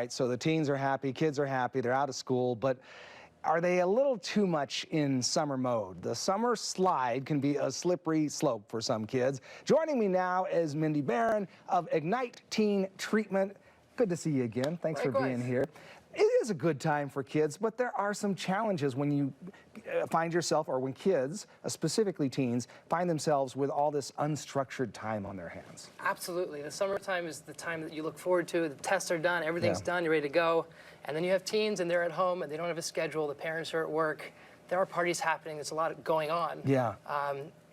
Right, so the teens are happy, kids are happy, they're out of school, but are they a little too much in summer mode? The summer slide can be a slippery slope for some kids. Joining me now is Mendi Baron of Ignite Teen Treatment. Good to see you again. Thanks for being here. It is a good time for kids, but there are some challenges when you find yourself, or when kids, specifically teens, find themselves with all this unstructured time on their hands. Absolutely. The summertime is the time that you look forward to. The tests are done, everything's done, you're ready to go. And then you have teens and they're at home and they don't have a schedule, the parents are at work. There are parties happening, there's a lot going on. Yeah.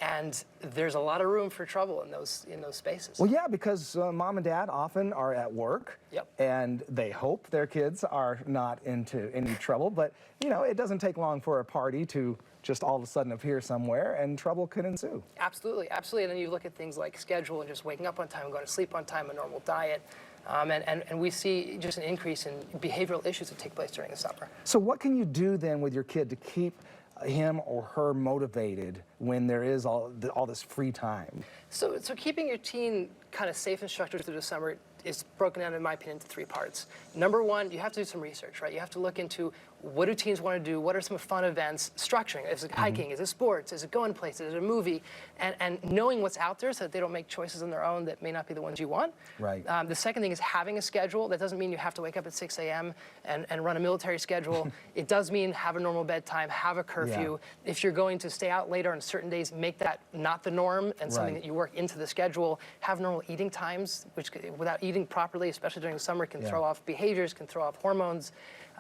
And there's a lot of room for trouble in those spaces. Well, yeah, because mom and dad often are at work, and they hope their kids are not into any trouble. But, you know, it doesn't take long for a party to just all of a sudden appear somewhere, and trouble could ensue. Absolutely, absolutely. And then you look at things like schedule and just waking up on time, going to sleep on time, a normal diet. And we see just an increase in behavioral issues that take place during the summer. So what can you do then with your kid to keep him or her motivated when there is all this free time? So keeping your teen kind of safe and structured through the summer is broken down, in my opinion, into 3 parts. Number one, you have to do some research, right? You have to look into what do teens want to do, what are some fun events, structuring, is it hiking, is it sports, is it going places, is it a movie, and knowing what's out there so that they don't make choices on their own that may not be the ones you want. Right. The second thing is having a schedule. That doesn't mean you have to wake up at 6 a.m. and run a military schedule. It does mean have a normal bedtime, have a curfew. Yeah. If you're going to stay out later on certain days, make that not the norm and something that you work into the schedule. Have normal eating times, which without eating properly, especially during the summer, can throw off behaviors, can throw off hormones.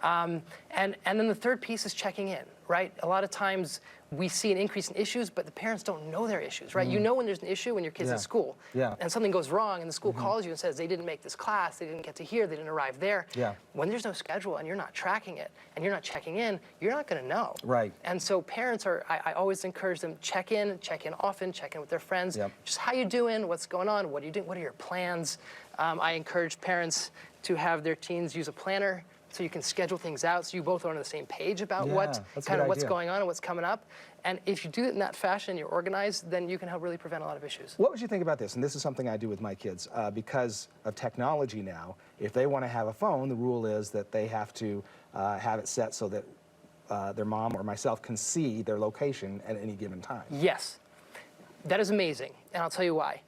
And then the third piece is checking in, right? A lot of times we see an increase in issues, but the parents don't know their issues, right? You know when there's an issue when your kid's at school, and something goes wrong, and the school calls you and says they didn't make this class, they didn't get to here, they didn't arrive there. When there's no schedule and you're not tracking it and you're not checking in, you're not going to know. Right. And so parents are, I always encourage them, check in often, check in with their friends. Just how you doing, what's going on, what are you doing, what are your plans? I encourage parents to have their teens use a planner, so you can schedule things out so you both are on the same page about what's going on and what's coming up. And if you do it in that fashion, you're organized, then you can help really prevent a lot of issues. What would you think about this? And this is something I do with my kids. Because of technology now, if they want to have a phone, the rule is that they have to have it set so that their mom or myself can see their location at any given time. Yes, that is amazing, and I'll tell you why.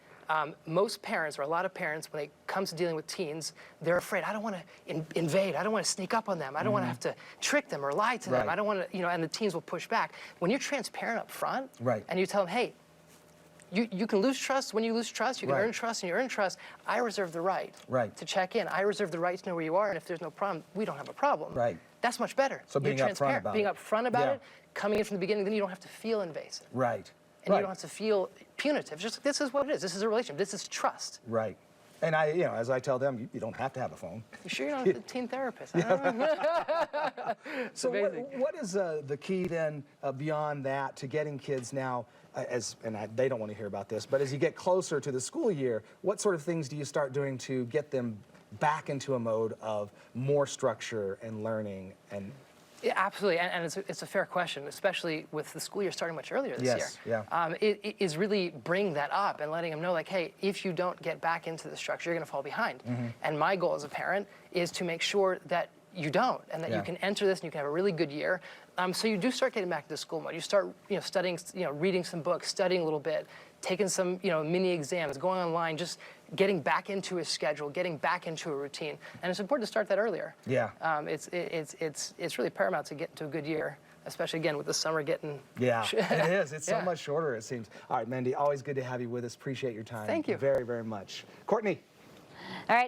Most parents, or a lot of parents, when it comes to dealing with teens, they're afraid. I don't want to invade. I don't want to sneak up on them. I don't want to have to trick them or lie to them. I don't want to, and the teens will push back. When you're transparent up front, and you tell them, hey, you can lose trust. When you lose trust, you can earn trust, and you earn trust. I reserve the right to check in. I reserve the right to know where you are, and if there's no problem, we don't have a problem. That's much better. So being upfront about it. Being upfront about it, coming in from the beginning, then you don't have to feel invasive. And you don't have to feel punitive. Just this is what it is. This is a relationship. This is trust. And as I tell them, you don't have to have a phone. You sure you're not a teen therapist? So what is the key then beyond that to getting kids now, they don't want to hear about this, but as you get closer to the school year, what sort of things do you start doing to get them back into a mode of more structure and learning? And yeah, absolutely, and it's a fair question, especially with the school year starting much earlier this year. It is really bringing that up and letting them know, like, hey, if you don't get back into the structure, you're going to fall behind. And my goal as a parent is to make sure that you don't, and that you can enter this and you can have a really good year. So you do start getting back to the school mode. You start, studying, reading some books, studying a little bit, taking some, mini exams, going online, just getting back into a schedule, getting back into a routine. And it's important to start that earlier. It's really paramount to get into a good year, especially again with the summer getting. It is. It's so much shorter, it seems. All right, Mendi, always good to have you with us. Appreciate your time. Thank you very, very much. Courtney. All right.